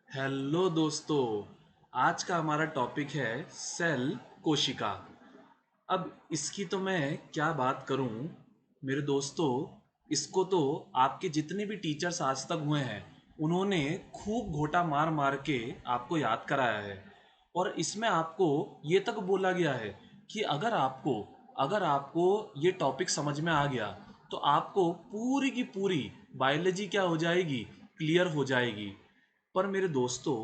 Hello दोस्तों। आज का हमारा टॉपिक है सेल कोशिका। अब इसकी तो मैं क्या बात करूं मेरे दोस्तों। इसको तो आपके जितने भी टीचर्स आज तक हुए हैं उन्होंने खूब घोटा मार मार के आपको याद कराया है। और इसमें आपको ये तक बोला गया है कि अगर आपको ये टॉपिक समझ में आ गया तो आपको पूरी की पूरी बायोलॉजी क्या हो जाएगी, क्लियर हो जाएगी। पर मेरे दोस्तों,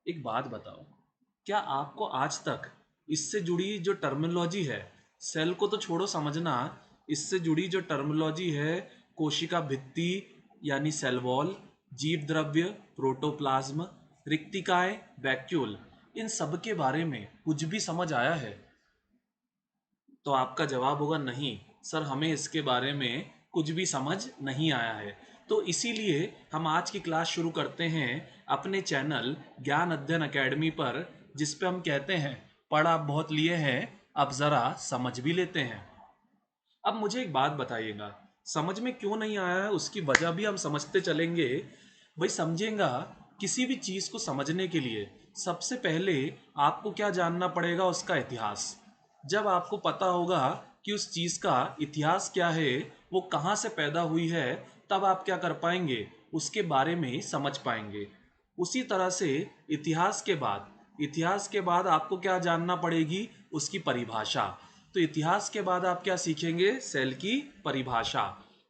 एक बात बताओ, क्या आपको आज तक इससे जुड़ी जो टर्मिनोलॉजी है, सेल को तो छोड़ो समझना, इससे जुड़ी जो टर्मिनोलॉजी है, कोशिका भित्ति यानी सेल वॉल, जीव द्रव्य, प्रोटोप्लाज्म, रिक्तिकाएं, वैक्यूल, इन सब के बारे में कुछ भी समझ आया है? तो आपका जवाब होगा नहीं सर, हमें इसके बारे में कुछ भी समझ नहीं आया है। तो इसीलिए हम आज की क्लास शुरू करते हैं अपने चैनल ज्ञान अध्ययन एकेडमी पर, जिस पे हम कहते हैं पढ़ आप बहुत लिए हैं, अब ज़रा समझ भी लेते हैं। अब मुझे एक बात बताइएगा, समझ में क्यों नहीं आया है उसकी वजह भी हम समझते चलेंगे। भाई समझेगा, किसी भी चीज़ को समझने के लिए सबसे पहले आपको क्या जानना पड़ेगा, उसका इतिहास। जब आपको पता होगा कि उस चीज़ का इतिहास क्या है, वो कहाँ से पैदा हुई है, तब आप क्या कर पाएंगे, उसके बारे में समझ पाएंगे। उसी तरह से इतिहास के बाद आपको क्या जानना पड़ेगी, उसकी परिभाषा। तो इतिहास के बाद आप क्या सीखेंगे, सेल की परिभाषा।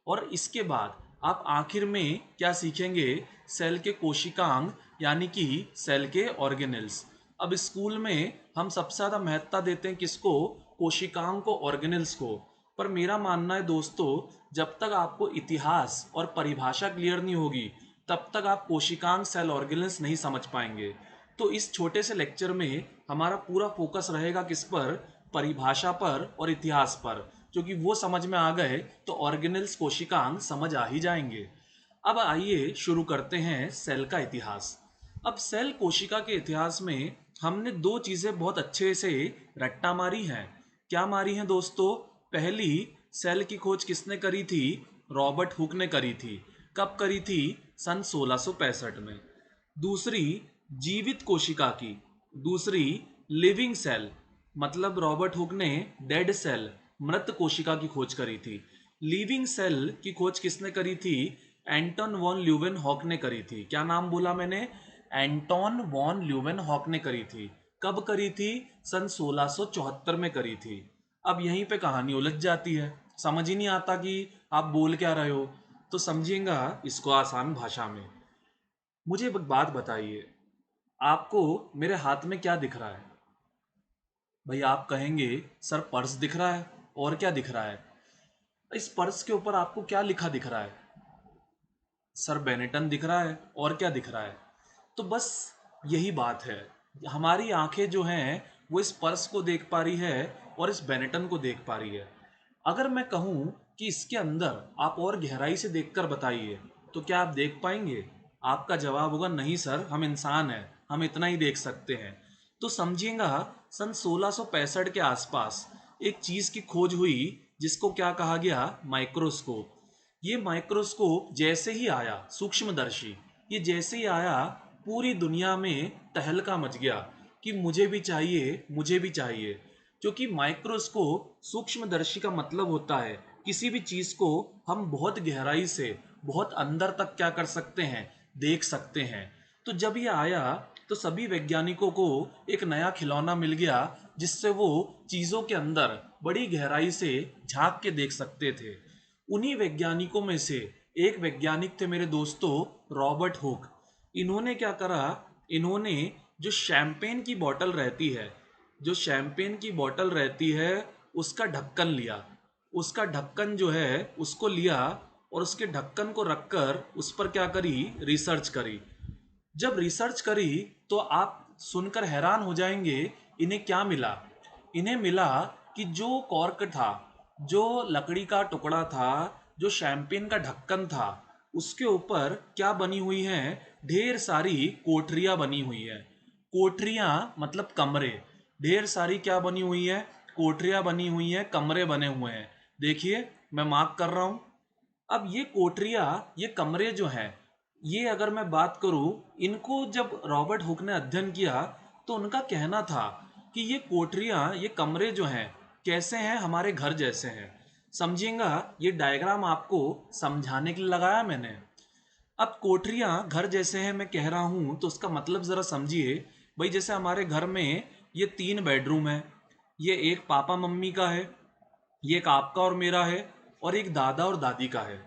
और इसके बाद आप आखिर में क्या सीखेंगे, सेल के कोशिकांग यानी कि सेल के ऑर्गेनेल्स। अब स्कूल में हम सबसे ज़्यादा महत्ता देते हैं किसको, कोशिकाओं को, ऑर्गेनेल्स को। पर मेरा मानना है दोस्तों, जब तक आपको इतिहास और परिभाषा क्लियर नहीं होगी तब तक आप कोशिकांग, सेल ऑर्गेनेल्स नहीं समझ पाएंगे। तो इस छोटे से लेक्चर में हमारा पूरा फोकस रहेगा किस पर, परिभाषा पर और इतिहास पर। क्योंकि वो समझ में आ गए तो ऑर्गेनेल्स, कोशिकांग समझ आ ही जाएंगे। अब आइए शुरू करते हैं सेल का इतिहास। अब सेल कोशिका के इतिहास में हमने दो चीज़ें बहुत अच्छे से रट्टा मारी हैं। क्या मारी हैं दोस्तों? पहली, सेल की खोज किसने करी थी? रॉबर्ट हुक ने करी थी। कब करी थी? सन 1665 में। दूसरी, जीवित कोशिका की। दूसरी, लिविंग सेल, मतलब रॉबर्ट हुक ने डेड सेल, मृत कोशिका की खोज करी थी। लिविंग सेल की खोज किसने करी थी? एंटन वॉन ल्यूवेन हॉक ने करी थी। क्या नाम बोला मैंने? एंटोन वॉन ल्यूवेन हॉक ने करी थी। कब करी थी? सन 1674 में करी थी। अब यहीं पे कहानी उलझ जाती है, समझ ही नहीं आता कि आप बोल क्या रहे हो। तो समझिएगा इसको आसान भाषा में। मुझे एक बात बताइए, आपको मेरे हाथ में क्या दिख रहा है? भाई आप कहेंगे सर पर्स दिख रहा है, और क्या दिख रहा है? इस पर्स के ऊपर आपको क्या लिखा दिख रहा है? सर बेनेटन दिख रहा है, और क्या दिख रहा है? तो बस यही बात है, हमारी आंखें जो हैं वो इस पर्स को देख पा रही है और इस बेनेटन को देख पा रही है। अगर मैं कहूँ कि इसके अंदर आप और गहराई से देखकर बताइए, तो क्या आप देख पाएंगे? आपका जवाब होगा नहीं सर, हम इंसान हैं, हम इतना ही देख सकते हैं। तो समझिएगा, सन 1665 के आसपास एक चीज़ की खोज हुई जिसको क्या कहा गया, माइक्रोस्कोप। ये माइक्रोस्कोप जैसे ही आया, सूक्ष्मदर्शी, ये जैसे ही आया, पूरी दुनिया में तहलका मच गया कि मुझे भी चाहिए, मुझे भी चाहिए। क्योंकि माइक्रोस्कोप, सूक्ष्मदर्शी का मतलब होता है किसी भी चीज़ को हम बहुत गहराई से, बहुत अंदर तक क्या कर सकते हैं, देख सकते हैं। तो जब ये आया तो सभी वैज्ञानिकों को एक नया खिलौना मिल गया जिससे वो चीज़ों के अंदर बड़ी गहराई से झांक के देख सकते थे। उन्हीं वैज्ञानिकों में से एक वैज्ञानिक थे मेरे दोस्तों, रॉबर्ट हुक। इन्होंने क्या करा, इन्होंने जो शैंपेन की बोतल रहती है, जो शैंपेन की बोतल रहती है, उसका ढक्कन लिया। उसका ढक्कन जो है उसको लिया और उसके ढक्कन को रखकर उस पर क्या करी, रिसर्च करी। जब रिसर्च करी तो आप सुनकर हैरान हो जाएंगे, इन्हें क्या मिला। इन्हें मिला कि जो कॉर्क था, जो लकड़ी का टुकड़ा था, जो शैंपेन का ढक्कन था, उसके ऊपर क्या बनी हुई हैं, ढेर सारी कोठरियाँ बनी हुई हैं। कोठरियाँ मतलब कमरे। ढेर सारी क्या बनी हुई है, कोठरियाँ बनी हुई हैं, कमरे बने हुए हैं। देखिए मैं मार्क कर रहा हूँ। अब ये कोठरियाँ, ये कमरे जो हैं, ये अगर मैं बात करूं, इनको जब रॉबर्ट हुक ने अध्ययन किया तो उनका कहना था कि ये कोठरियां, ये कमरे जो हैं कैसे हैं, हमारे घर जैसे हैं। समझिएगा, ये डायग्राम आपको समझाने के लिए लगाया मैंने। अब कोठरियां घर जैसे हैं मैं कह रहा हूं तो उसका मतलब ज़रा समझिए। भाई जैसे हमारे घर में ये 3 बेडरूम है, ये एक पापा मम्मी का है, ये एक आपका और मेरा है, और एक दादा और दादी का है।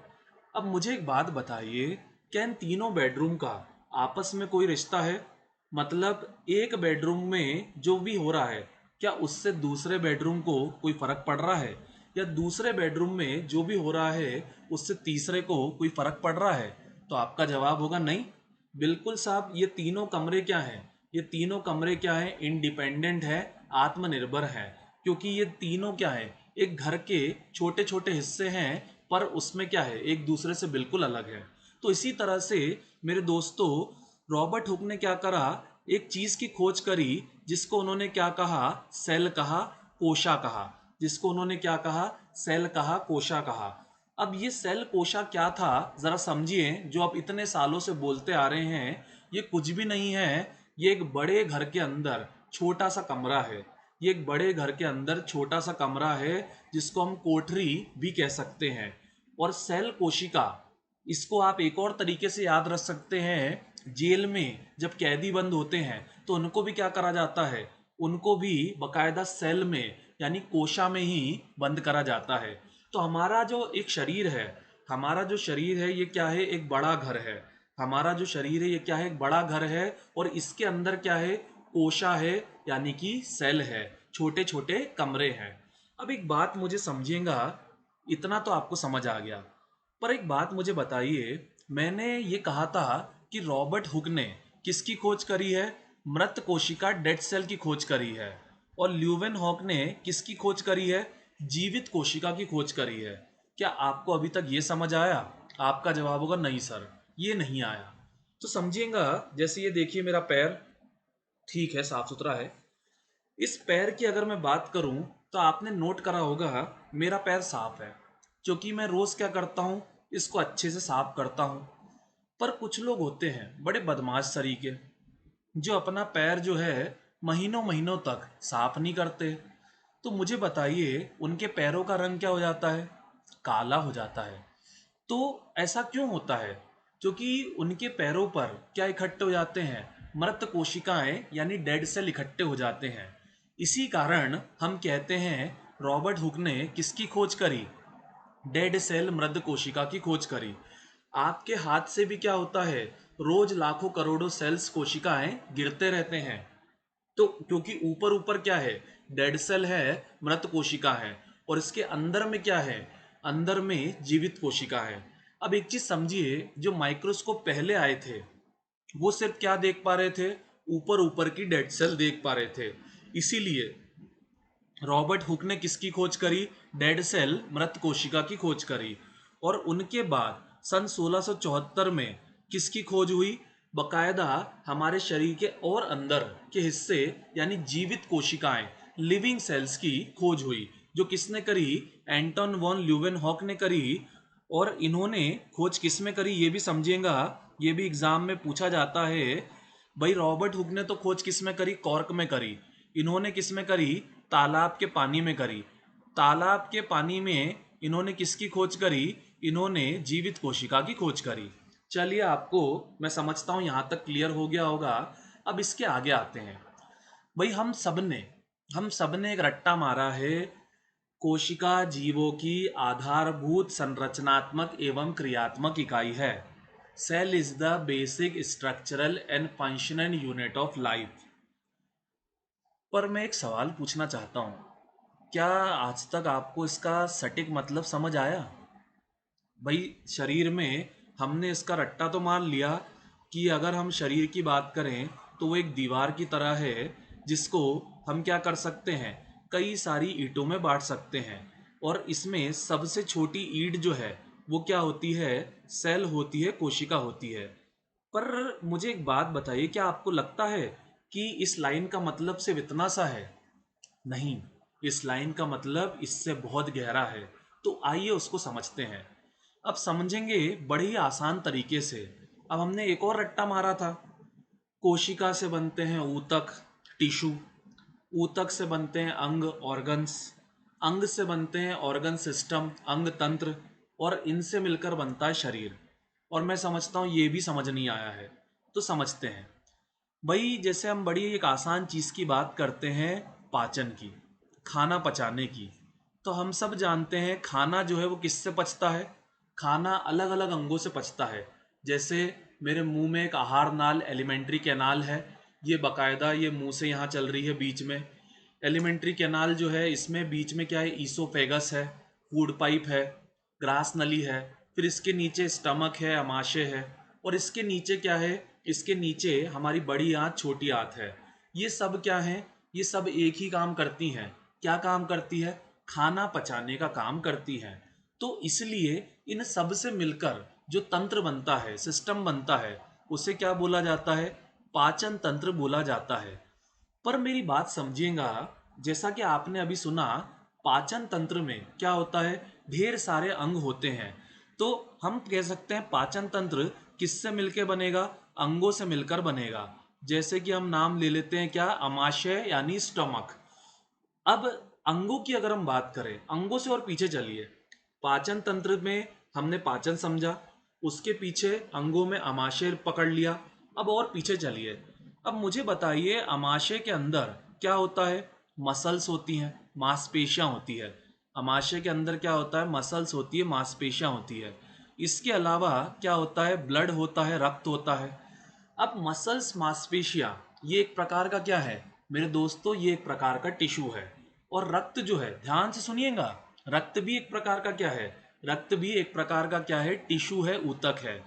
अब मुझे एक बात बताइए, क्या इन तीनों बेडरूम का आपस में कोई रिश्ता है? मतलब एक बेडरूम में जो भी हो रहा है, क्या उससे दूसरे बेडरूम को कोई फर्क पड़ रहा है? या दूसरे बेडरूम में जो भी हो रहा है उससे तीसरे को कोई फर्क पड़ रहा है? तो आपका जवाब होगा नहीं। बिल्कुल साहब, ये तीनों कमरे क्या हैं? ये तीनों कमरे क्या हैं? इंडिपेंडेंट है, आत्मनिर्भर है। क्योंकि ये तीनों क्या है, एक घर के छोटे छोटे हिस्से हैं, पर उसमें क्या है, एक दूसरे से बिल्कुल अलग है। तो इसी तरह से मेरे दोस्तों, रॉबर्ट हुक ने क्या करा, एक चीज की खोज करी जिसको उन्होंने क्या कहा, सेल कहा, कोशा कहा। जिसको उन्होंने क्या कहा, सेल कहा, कोशा कहा। अब ये सेल कोशा क्या था, जरा समझिए। जो आप इतने सालों से बोलते आ रहे हैं, ये कुछ भी नहीं है। ये एक बड़े घर के अंदर छोटा सा कमरा है। ये एक बड़े घर के अंदर छोटा सा कमरा है, जिसको हम कोठरी भी कह सकते हैं। और सेल कोशिका, इसको आप एक और तरीके से याद रख सकते हैं। जेल में जब कैदी बंद होते हैं तो उनको भी क्या करा जाता है, उनको भी बकायदा सेल में यानी कोशा में ही बंद करा जाता है। तो हमारा जो एक शरीर है, हमारा जो शरीर है ये क्या है, एक बड़ा घर है। हमारा जो शरीर है ये क्या है, एक बड़ा घर है। और इसके अंदर क्या है, कोशा है, यानी कि सेल है, छोटे छोटे कमरे हैं। अब एक बात मुझे समझिएगा, इतना तो आपको समझ आ गया, पर एक बात मुझे बताइए। मैंने ये कहा था कि रॉबर्ट हुक ने किसकी खोज करी है, मृत कोशिका, डेड सेल की खोज करी है। और ल्यूवेन हॉक ने किसकी खोज करी है, जीवित कोशिका की खोज करी है। क्या आपको अभी तक ये समझ आया? आपका जवाब होगा नहीं सर, ये नहीं आया। तो समझिएगा, जैसे ये देखिए मेरा पैर, ठीक है, साफ सुथरा है। इस पैर की अगर मैं बात करूं तो आपने नोट करा होगा, मेरा पैर साफ है, क्योंकि मैं रोज क्या करता हूं, इसको अच्छे से साफ करता हूं। पर कुछ लोग होते हैं बड़े बदमाश तरीके, जो अपना पैर जो है महीनों महीनों तक साफ नहीं करते। तो मुझे बताइए, उनके पैरों का रंग क्या हो जाता है, काला हो जाता है। तो ऐसा क्यों होता है? क्योंकि उनके पैरों पर क्या इकट्ठे हो जाते हैं, मृत कोशिकाएं यानी डेड सेल इकट्ठे हो जाते हैं। इसी कारण हम कहते हैं रॉबर्ट हुक ने किसकी खोज करी, डेड सेल, मृत कोशिका की खोज करी। आपके हाथ से भी क्या होता है, रोज लाखों करोड़ों सेल्स, कोशिकाएं गिरते रहते हैं। तो क्योंकि ऊपर ऊपर क्या है, डेड सेल है, मृत कोशिका है, और इसके अंदर में क्या है, अंदर में जीवित कोशिका है। अब एक चीज समझिए, जो माइक्रोस्कोप पहले आए थे वो सिर्फ क्या देख पा रहे थे, ऊपर ऊपर की डेड सेल देख पा रहे थे। इसीलिए रॉबर्ट हुक ने किसकी खोज करी, डेड सेल, मृत कोशिका की खोज करी। और उनके बाद सन 1674 में किसकी खोज हुई, बकायदा हमारे शरीर के और अंदर के हिस्से यानी जीवित कोशिकाएं, लिविंग सेल्स की खोज हुई। जो किसने करी, एंटन वॉन ल्यूवेनहॉक ने करी। और इन्होंने खोज किस में करी ये भी समझिएगा, ये भी एग्जाम में पूछा जाता है। भाई रॉबर्ट हुक ने तो खोज किस में करी, कॉर्क में करी। इन्होंने किस में करी, तालाब के पानी में करी। तालाब के पानी में इन्होंने किसकी खोज करी, इन्होंने जीवित कोशिका की खोज करी। चलिए, आपको मैं समझता हूं यहां तक क्लियर हो गया होगा। अब इसके आगे आते हैं। भाई हम सबने एक रट्टा मारा है, कोशिका जीवों की आधारभूत संरचनात्मक एवं क्रियात्मक इकाई है। Cell is the basic structural and functional unit of life. पर मैं एक सवाल पूछना चाहता हूँ, क्या आज तक आपको इसका सटीक मतलब समझ आया? भाई शरीर में हमने इसका रट्टा तो मान लिया कि अगर हम शरीर की बात करें तो वो एक दीवार की तरह है, जिसको हम क्या कर सकते हैं, कई सारी ईंटों में बांट सकते हैं। और इसमें सबसे छोटी ईंट जो है वो क्या होती है, सेल होती है, कोशिका होती है। पर मुझे एक बात बताइए, क्या आपको लगता है कि इस लाइन का मतलब सिर्फ इतना सा है? नहीं, इस लाइन का मतलब इससे बहुत गहरा है। तो आइए उसको समझते हैं। अब समझेंगे बड़े ही आसान तरीके से। अब हमने एक और रट्टा मारा था, कोशिका से बनते हैं ऊतक, टिश्यू, ऊतक से बनते हैं अंग, ऑर्गन्स, अंग से बनते हैं ऑर्गन सिस्टम, अंग तंत्र, और इनसे मिलकर बनता है शरीर। और मैं समझता हूँ ये भी समझ नहीं आया है, तो समझते हैं। भाई जैसे हम बड़ी एक आसान चीज़ की बात करते हैं, पाचन की, खाना पचाने की, तो हम सब जानते हैं खाना जो है वो किससे पचता है। खाना अलग अलग अंगों से पचता है। जैसे मेरे मुंह में एक आहार नाल, एलिमेंट्री कैनाल है, ये बकायदा ये मुंह से यहाँ चल रही है बीच में। एलिमेंट्री कैनाल जो है इसमें बीच में क्या है, ईसोफेगस है, फूड पाइप है, ग्रास नली है, फिर इसके नीचे स्टमक है, अमाशय है, और इसके नीचे क्या है, इसके नीचे हमारी बड़ी आंत, छोटी आंत है। ये सब क्या है, ये सब एक ही काम करती हैं। क्या काम करती है, खाना पचाने का काम करती हैं। तो इसलिए इन सब से मिलकर जो तंत्र बनता है, सिस्टम बनता है, उसे क्या बोला जाता है, पाचन तंत्र बोला जाता है। पर मेरी बात समझिएगा, जैसा कि आपने अभी सुना, पाचन तंत्र में क्या होता है, ढेर सारे अंग होते हैं। तो हम कह सकते हैं पाचन तंत्र किससे मिलकर बनेगा, अंगों से मिलकर बनेगा। जैसे कि हम नाम ले लेते हैं क्या, अमाशय यानी स्टमक। अब अंगों की अगर हम बात करें, अंगों से और पीछे चलिए, पाचन तंत्र में हमने पाचन समझा, उसके पीछे अंगों में अमाशय पकड़ लिया। अब और पीछे चलिए, अब मुझे बताइए अमाशय के अंदर क्या होता है, मसल्स होती हैं, मांसपेशियां होती है। अमाशय के अंदर क्या होता है, मसल्स होती है, मांसपेशियां होती है। इसके अलावा क्या होता है, ब्लड होता है, रक्त होता है। अब मसल्स, मांसपेशियां, ये एक प्रकार का क्या है मेरे दोस्तों, ये एक प्रकार का टिश्यू है। और रक्त जो है, ध्यान से सुनिएगा, रक्त भी एक प्रकार का क्या है, रक्त भी एक प्रकार का क्या है, टिश्यू है, ऊतक है।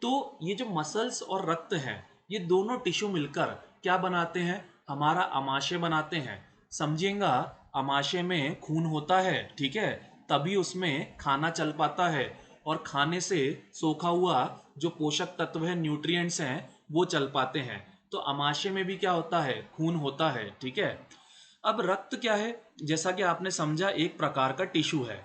तो ये जो मसल्स और रक्त हैं, ये दोनों टिश्यू मिलकर क्या बनाते हैं, हमारा अमाशय बनाते हैं। समझिएगा, अमाशय में खून होता है, ठीक है, तभी उसमें खाना चल पाता है, और खाने से सोखा हुआ जो पोषक तत्व है, न्यूट्रिएंट्स हैं, वो चल पाते हैं। तो अमाशय में भी क्या होता है, खून होता है, ठीक है। अब रक्त क्या है, जैसा कि आपने समझा, एक प्रकार का टिश्यू है।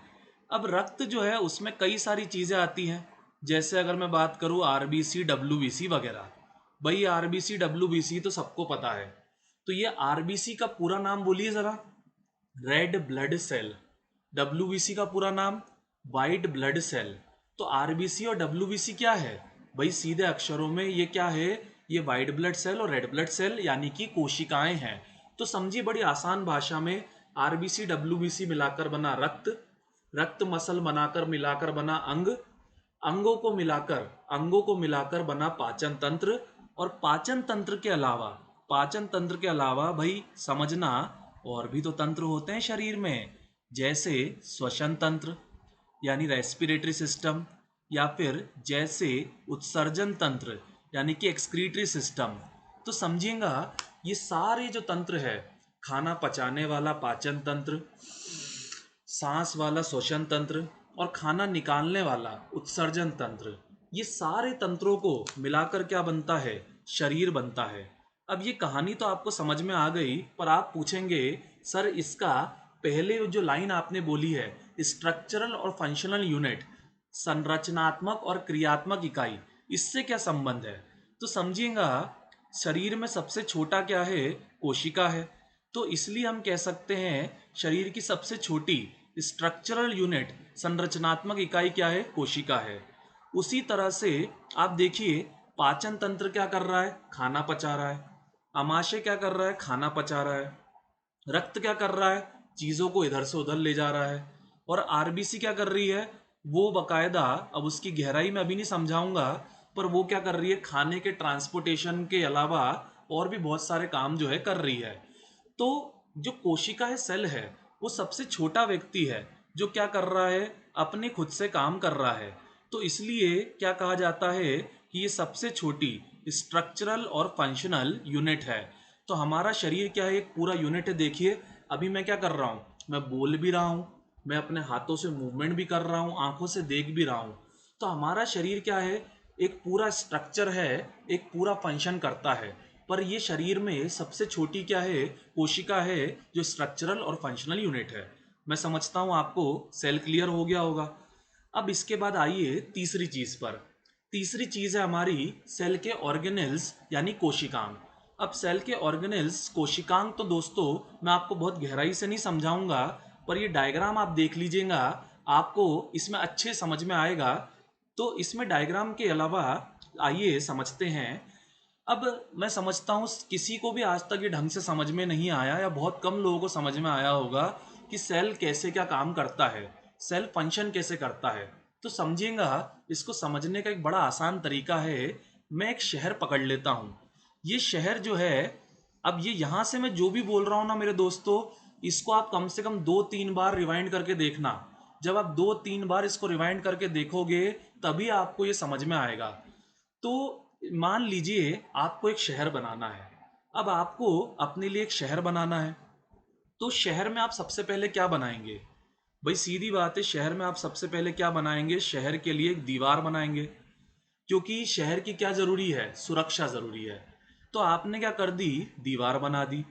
अब रक्त जो है उसमें कई सारी चीज़ें आती हैं। जैसे अगर मैं बात करूँ आरबीसी, डब्ल्यूबीसी वगैरह। भाई आरबीसी, डब्ल्यूबीसी तो सबको पता है। तो ये आरबीसी का पूरा नाम बोलिए ज़रा, रेड ब्लड सेल। डब्ल्यूबीसी का पूरा नाम, वाइट ब्लड सेल। तो आरबीसी और डब्ल्यूबीसी क्या है भाई, सीधे अक्षरों में ये क्या है, ये वाइट ब्लड सेल और रेड ब्लड सेल यानी कि कोशिकाएं हैं। तो समझिए बड़ी आसान भाषा में, आरबीसी डब्ल्यूबीसी मिलाकर बना रक्त, रक्त मसल बनाकर मिलाकर बना अंग, अंगों को मिलाकर बना पाचन तंत्र। और पाचन तंत्र के अलावा, पाचन तंत्र के अलावा भाई समझना, और भी तो तंत्र होते हैं शरीर में। जैसे श्वसन तंत्र यानी रेस्पिरेटरी सिस्टम, या फिर जैसे उत्सर्जन तंत्र यानी कि एक्सक्रीटरी सिस्टम। तो समझिएगा, ये सारे जो तंत्र है, खाना पचाने वाला पाचन तंत्र, सांस वाला श्वसन तंत्र, और खाना निकालने वाला उत्सर्जन तंत्र, ये सारे तंत्रों को मिलाकर क्या बनता है, शरीर बनता है। अब ये कहानी तो आपको समझ में आ गई, पर आप पूछेंगे सर इसका पहले जो लाइन आपने बोली है, स्ट्रक्चरल और फंक्शनल यूनिट, संरचनात्मक और क्रियात्मक इकाई, इससे क्या संबंध है। तो समझिएगा, शरीर में सबसे छोटा क्या है, कोशिका है। तो इसलिए हम कह सकते हैं शरीर की सबसे छोटी स्ट्रक्चरल यूनिट, संरचनात्मक इकाई क्या है, कोशिका है। उसी तरह से आप देखिए, पाचन तंत्र क्या कर रहा है, खाना पचा रहा है। अमाशय क्या कर रहा है, खाना पचा रहा है। रक्त क्या कर रहा है, चीज़ों को इधर से उधर ले जा रहा है। और आरबीसी क्या कर रही है, वो बकायदा, अब उसकी गहराई में अभी नहीं समझाऊंगा, पर वो क्या कर रही है, खाने के ट्रांसपोर्टेशन के अलावा और भी बहुत सारे काम जो है कर रही है। तो जो कोशिका है, सेल है, वो सबसे छोटा व्यक्ति है जो क्या कर रहा है, अपने खुद से काम कर रहा है। तो इसलिए क्या कहा जाता है कि ये सबसे छोटी स्ट्रक्चरल और फंक्शनल यूनिट है। तो हमारा शरीर क्या है, एक पूरा यूनिट है। देखिए अभी मैं क्या कर रहा हूँ, मैं बोल भी रहा हूँ, मैं अपने हाथों से मूवमेंट भी कर रहा हूँ, आंखों से देख भी रहा हूँ। तो हमारा शरीर क्या है, एक पूरा स्ट्रक्चर है, एक पूरा फंक्शन करता है। पर ये शरीर में सबसे छोटी क्या है, कोशिका है, जो स्ट्रक्चरल और फंक्शनल यूनिट है। मैं समझता हूँ आपको सेल क्लियर हो गया होगा। अब इसके बाद आइए तीसरी चीज पर। तीसरी चीज है हमारी सेल के ऑर्गेनेल्स यानी कोशिकांग। अब सेल के ऑर्गेनेल्स कोशिकांग तो दोस्तों मैं आपको बहुत गहराई से नहीं समझाऊंगा, पर ये डायग्राम आप देख लीजिएगा, आपको इसमें अच्छे समझ में आएगा। तो इसमें डायग्राम के अलावा आइए समझते हैं। अब मैं समझता हूँ किसी को भी आज तक ये ढंग से समझ में नहीं आया, या बहुत कम लोगों को समझ में आया होगा कि सेल कैसे क्या काम करता है, सेल फंक्शन कैसे करता है। तो समझिएगा, इसको समझने का एक बड़ा आसान तरीका है। मैं एक शहर पकड़ लेता हूँ। ये शहर जो है, अब ये यहाँ से मैं जो भी बोल रहा हूँ ना मेरे दोस्तों, इसको आप कम से कम 2-3 बार रिवाइंड करके देखना। जब आप 2-3 बार इसको रिवाइंड करके देखोगे तभी आपको ये समझ में आएगा। तो मान लीजिए आपको एक शहर बनाना है। अब आपको अपने लिए एक शहर बनाना है, तो शहर में आप सबसे पहले क्या बनाएंगे? भाई सीधी बात है, शहर में आप सबसे पहले क्या बनाएंगे? शहर के लिए एक दीवार बनाएंगे, क्योंकि शहर की क्या जरूरी है? सुरक्षा जरूरी है। तो आपने क्या कर दी? दीवार बना दी।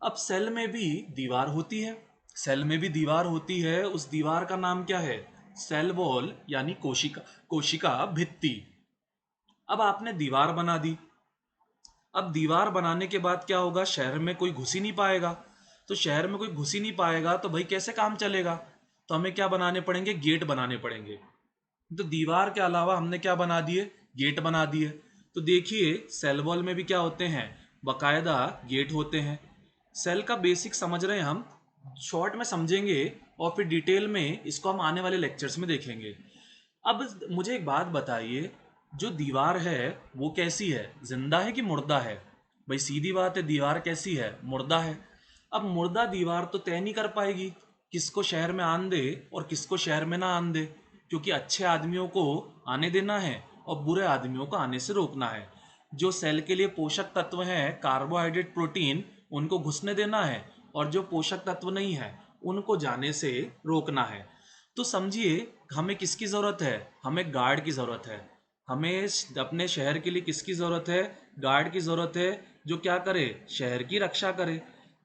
अब सेल में भी दीवार होती है, सेल में भी दीवार होती है। उस दीवार का नाम क्या है? सेल वॉल यानी कोशिका, कोशिका भित्ति। अब आपने दीवार बना दी। अब दीवार बनाने के बाद क्या होगा? शहर में कोई घुस ही नहीं पाएगा। तो शहर में कोई घुस ही नहीं पाएगा तो भाई कैसे काम चलेगा? तो हमें क्या बनाने पड़ेंगे? गेट बनाने पड़ेंगे। तो दीवार के अलावा हमने क्या बना दिए? गेट बना दिए। तो देखिए सेल वॉल में भी क्या होते हैं? बकायदा गेट होते हैं। सेल का बेसिक समझ रहे हैं हम, शॉर्ट में समझेंगे और फिर डिटेल में इसको हम आने वाले लेक्चर्स में देखेंगे। अब मुझे एक बात बताइए, जो दीवार है वो कैसी है? जिंदा है कि मुर्दा है? भाई सीधी बात है, दीवार कैसी है? मुर्दा है। अब मुर्दा दीवार तो तय नहीं कर पाएगी किसको शहर में आन दे और किसको शहर में ना आन दे, क्योंकि अच्छे आदमियों को आने देना है और बुरे आदमियों को आने से रोकना है। जो सेल के लिए पोषक तत्व हैं, कार्बोहाइड्रेट, प्रोटीन, उनको घुसने देना है, और जो पोषक तत्व नहीं है उनको जाने से रोकना है। तो समझिए हमें किसकी ज़रूरत है? हमें गार्ड की ज़रूरत है। हमें अपने शहर के लिए किसकी ज़रूरत है? गार्ड की ज़रूरत है, जो क्या करे? शहर की रक्षा करे।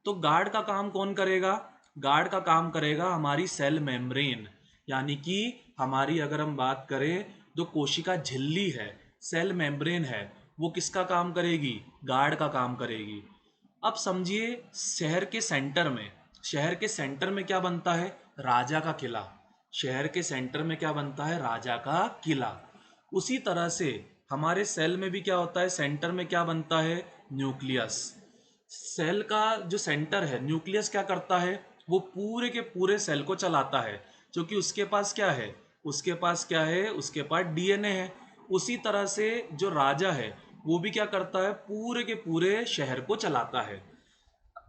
तो गार्ड का काम कौन करेगा? गार्ड का काम करेगा हमारी सेल मेम्ब्रेन, यानी कि हमारी अगर हम बात करें जो कोशिका झिल्ली है, सेल मेम्ब्रेन है, वो किसका काम करेगी? गार्ड का काम करेगी। अब समझिए शहर के सेंटर में, शहर के सेंटर में क्या बनता है? राजा का किला। शहर के सेंटर में क्या बनता है? राजा का किला। उसी तरह से हमारे सेल में भी क्या होता है? सेंटर में क्या बनता है? न्यूक्लियस। सेल का जो सेंटर है, न्यूक्लियस क्या करता है? वो पूरे के पूरे सेल को चलाता है, क्योंकि उसके पास क्या है? उसके पास क्या है? उसके पास डीएनए है। उसी तरह से जो राजा है वो भी क्या करता है? पूरे के पूरे शहर को चलाता है।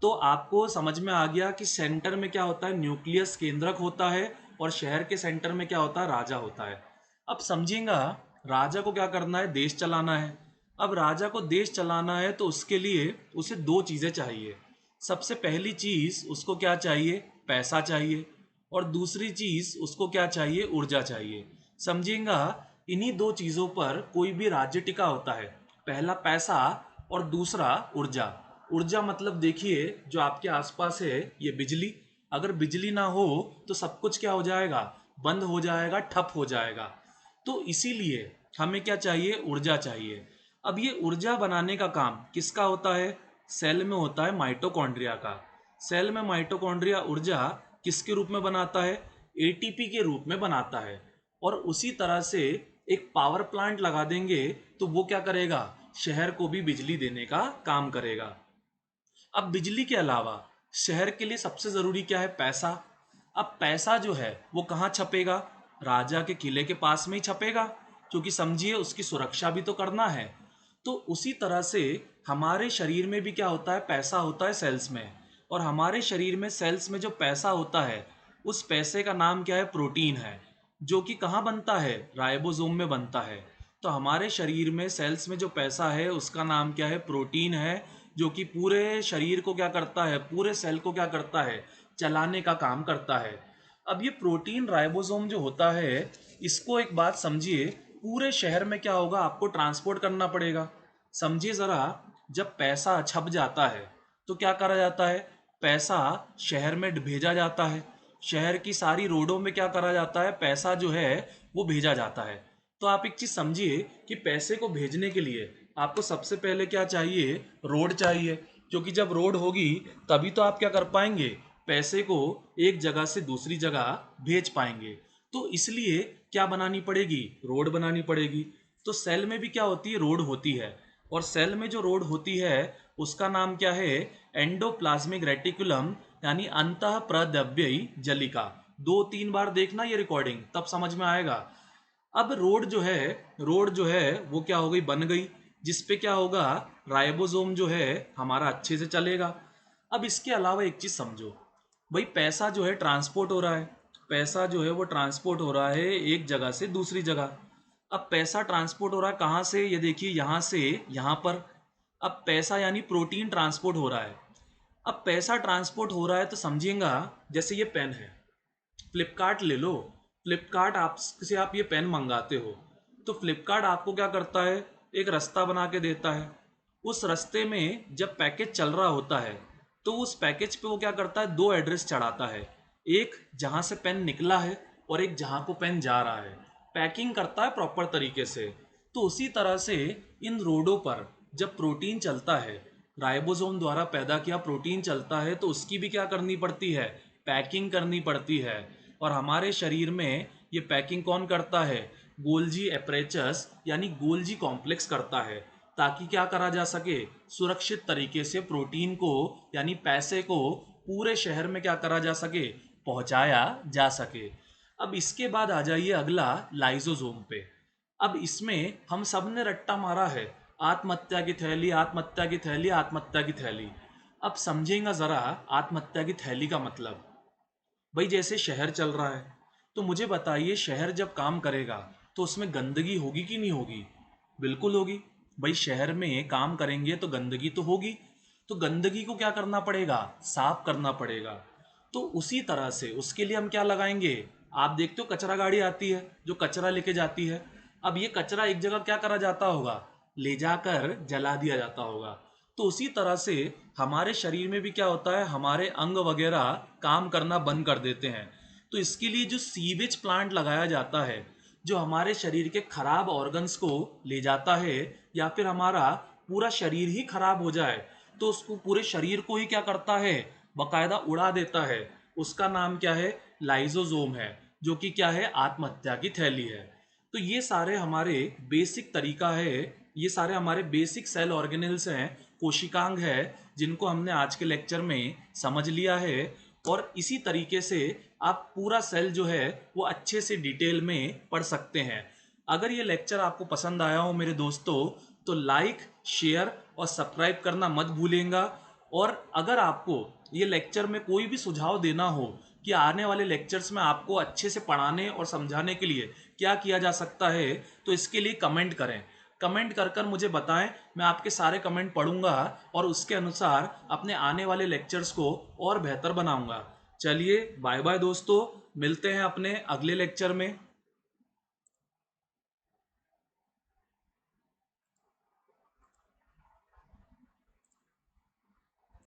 तो आपको समझ में आ गया कि सेंटर में क्या होता है? न्यूक्लियस केंद्रक होता है, और शहर के सेंटर में क्या होता है? राजा होता है। अब समझिएगा, राजा को क्या करना है? देश चलाना है। अब राजा को देश चलाना है तो उसके लिए उसे दो चीज़ें चाहिए। सबसे पहली चीज़ उसको क्या चाहिए? पैसा चाहिए। और दूसरी चीज़ उसको क्या चाहिए? ऊर्जा चाहिए। समझिएगा, इन्हीं दो चीज़ों पर कोई भी राज्य टिका होता है। पहला पैसा और दूसरा ऊर्जा। ऊर्जा मतलब देखिए जो आपके आसपास है ये बिजली, अगर बिजली ना हो तो सब कुछ क्या हो जाएगा? बंद हो जाएगा, ठप हो जाएगा। तो इसीलिए हमें क्या चाहिए? ऊर्जा चाहिए। अब ये ऊर्जा बनाने का काम किसका होता है? सेल में होता है माइटोकॉन्ड्रिया का। सेल में माइटोकॉन्ड्रिया ऊर्जा किसके रूप में बनाता है? एटीपी के रूप में बनाता है। और उसी तरह से एक पावर प्लांट लगा देंगे तो वो क्या करेगा? शहर को भी बिजली देने का काम करेगा। अब बिजली के अलावा शहर के लिए सबसे जरूरी क्या है? पैसा। अब पैसा जो है वो कहाँ छपेगा? राजा के किले के पास में ही छपेगा, क्योंकि समझिए उसकी सुरक्षा भी तो करना है। तो उसी तरह से हमारे शरीर में भी क्या होता है? पैसा होता है सेल्स में। और हमारे शरीर में सेल्स में जो पैसा होता है, उस पैसे का नाम क्या है? प्रोटीन है, जो कि कहाँ बनता है? राइबोसोम में बनता है। तो हमारे शरीर में सेल्स में जो पैसा है उसका नाम क्या है? प्रोटीन है, जो कि पूरे शरीर को क्या करता है? पूरे सेल को क्या करता है? चलाने का काम करता है। अब ये प्रोटीन राइबोसोम जो होता है, इसको एक बात समझिए, पूरे शहर में क्या होगा? आपको ट्रांसपोर्ट करना पड़ेगा। समझिए ज़रा, जब पैसा छप जाता है तो क्या करा जाता है? पैसा शहर में भेजा जाता है। शहर की सारी रोडों में क्या करा जाता है? पैसा जो है वो भेजा जाता है। तो आप एक चीज समझिए कि पैसे को भेजने के लिए आपको सबसे पहले क्या चाहिए, रोड चाहिए। क्योंकि जब रोड होगी तभी तो आप क्या कर पाएंगे, पैसे को एक जगह से दूसरी जगह भेज पाएंगे। तो इसलिए क्या बनानी पड़ेगी, रोड बनानी पड़ेगी। तो सेल में भी क्या होती है, रोड होती है। और सेल में जो रोड होती है उसका नाम क्या है, एंडोप्लाज्मिक रेटिकुलम, यानी अंतः प्रद्रव्यी जलिका। 2-3 बार देखना ये रिकॉर्डिंग, तब समझ में आएगा। अब रोड जो है वो क्या हो गई, बन गई, जिसपे क्या होगा, राइबोसोम जो है हमारा अच्छे से चलेगा। अब इसके अलावा एक चीज समझो, भाई पैसा जो है ट्रांसपोर्ट हो रहा है, पैसा जो है वो ट्रांसपोर्ट हो रहा है एक जगह से दूसरी जगह। अब पैसा ट्रांसपोर्ट हो रहा है कहाँ से, ये देखिए यहाँ से यहाँ पर। अब पैसा यानी प्रोटीन ट्रांसपोर्ट हो रहा है। अब पैसा ट्रांसपोर्ट हो रहा है तो समझिएगा, जैसे ये पेन है, फ्लिपकार्ट ले लो। फ्लिपकार्ट आपसे आप ये पेन मंगाते हो, तो फ्लिपकार्ट आपको क्या करता है, एक रास्ता बना के देता है। उस रास्ते में जब पैकेज चल रहा होता है तो उस पैकेज पे वो क्या करता है, दो एड्रेस चढ़ाता है, एक जहाँ से पेन निकला है और एक जहाँ को पेन जा रहा है। पैकिंग करता है प्रॉपर तरीके से। तो उसी तरह से इन रोडों पर जब प्रोटीन चलता है, राइबोसोम द्वारा पैदा किया प्रोटीन चलता है, तो उसकी भी क्या करनी पड़ती है, पैकिंग करनी पड़ती है। और हमारे शरीर में ये पैकिंग कौन करता है, गोल्जी एपरेचस यानी गोल्जी कॉम्प्लेक्स करता है, ताकि क्या करा जा सके, सुरक्षित तरीके से प्रोटीन को यानी पैसे को पूरे शहर में क्या करा जा सके, पहुंचाया जा सके। अब इसके बाद आ जाइए अगला, लाइसोसोम पे। अब इसमें हम सब ने रट्टा मारा है, आत्महत्या की थैली, आत्महत्या की थैली, आत्महत्या की थैली। अब समझेंगे जरा आत्महत्या की थैली का मतलब। भाई जैसे शहर चल रहा है, तो मुझे बताइए शहर जब काम करेगा तो उसमें गंदगी होगी कि नहीं होगी, बिल्कुल होगी। भाई शहर में काम करेंगे तो गंदगी तो होगी, तो गंदगी को क्या करना पड़ेगा, साफ करना पड़ेगा। तो उसी तरह से उसके लिए हम क्या लगाएंगे, आप देखते हो कचरा गाड़ी आती है जो कचरा लेके जाती है। अब ये कचरा एक जगह क्या करा जाता होगा, ले जाकर जला दिया जाता होगा। तो उसी तरह से हमारे शरीर में भी क्या होता है, हमारे अंग वगैरह काम करना बंद कर देते हैं। तो इसके लिए जो सीवेज प्लांट लगाया जाता है, जो हमारे शरीर के खराब ऑर्गन्स को ले जाता है, या फिर हमारा पूरा शरीर ही खराब हो जाए तो उसको पूरे शरीर को ही क्या करता है, बकायदा उड़ा देता है, उसका नाम क्या है, लाइसोसोम है, जो कि क्या है, आत्महत्या की थैली है। तो ये सारे हमारे बेसिक तरीका है, ये सारे हमारे बेसिक सेल ऑर्गेनेल्स हैं, कोशिकांग है, जिनको हमने आज के लेक्चर में समझ लिया है। और इसी तरीके से आप पूरा सेल जो है वो अच्छे से डिटेल में पढ़ सकते हैं। अगर ये लेक्चर आपको पसंद आया हो मेरे दोस्तों, तो लाइक, शेयर और सब्सक्राइब करना मत भूलिएगा। और अगर आपको ये लेक्चर में कोई भी सुझाव देना हो कि आने वाले लेक्चर्स में आपको अच्छे से पढ़ाने और समझाने के लिए क्या किया जा सकता है, तो इसके लिए कमेंट करें। कमेंट कर कर मुझे बताएं, मैं आपके सारे कमेंट पढ़ूंगा और उसके अनुसार अपने आने वाले लेक्चर्स को और बेहतर बनाऊंगा। चलिए बाय बाय दोस्तों, मिलते हैं अपने अगले लेक्चर में।